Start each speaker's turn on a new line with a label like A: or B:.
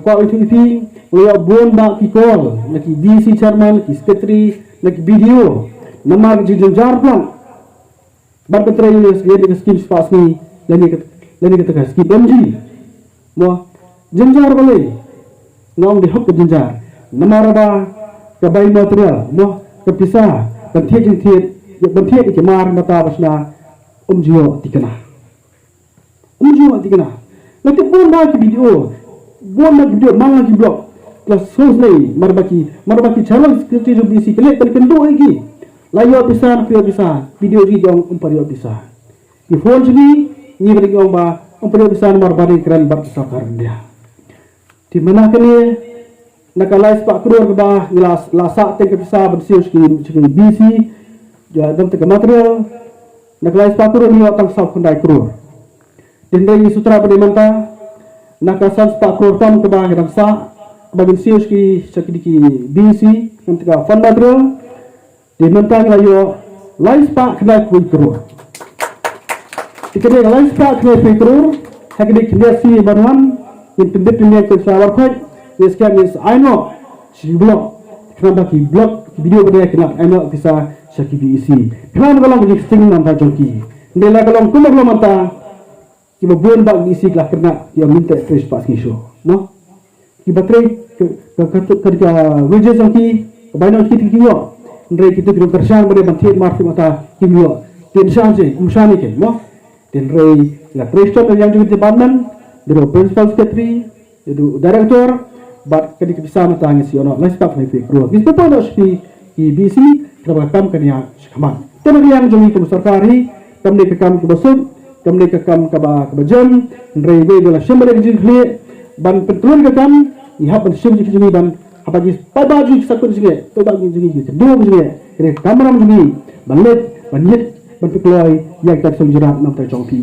A: kwa itu uya bon ba ki call lagi VC chairman ki secretary lagi video namar jenjar plan bar petra yes ye scheme pass ni lani kata scheme MG mo jenjar boleh ngom di hok jenjar namar ba ka bai material mo ka pisah ban thiet ke mar mata basna umjio tikana lagi bon ba ki video mang lagi blog plus sos nei marbaki channel security jo bisi kele kendo lagi layo bisa video ji jong umpario bisa di phone ji ni bagi jong ba umpario bisa marbari kran bar sakar dia di mana kene nakalais pak kror ke ba ngilas lasak te ke bisa bersius ki bisi ja dam te material nakalais pak kror ni otang sa kundai kror dindai sutra pada manta nakasan pak kror tam ke ba ngilang sa bagin sius ki sakidiki BC nanti ka fund material di mentang layo lais pak kena kui kror ikade lais pak kena kui kror hakidi kendasi banwan in pendek ke sawar khoi yes kan is I know si blog kenapa ki blog video pada kena I know bisa sakidi BC kan kalau menjadi sing namba jongki ndela kalau kumar lo manta ki babon bag BC lah kena yang minta fresh pas ki show no ki baterai ketika wages angki banyak kita kiyo ndre kita kira tersan pada bantiat marfi mata kiyo tensan je umsani ke mo tenre la preston yang juga department dari principal secretary dari director bat ketika bisa mata ngisi ono la staff ni fikro bis betul dah si BC kerana kam kania kaman tenaga yang jeli ke sarkari kam ni ke kam ke basut kam ni ke kam ke bajam ndre be la shambare jikhle ban petrol ke kam ihap bersim jiki jiki ban apa jis pada jiki sakut jiki to bagi jiki dua jiki kene kamera jiki banlet banjit ban pekloi yang tak sengjerat nam terjong pi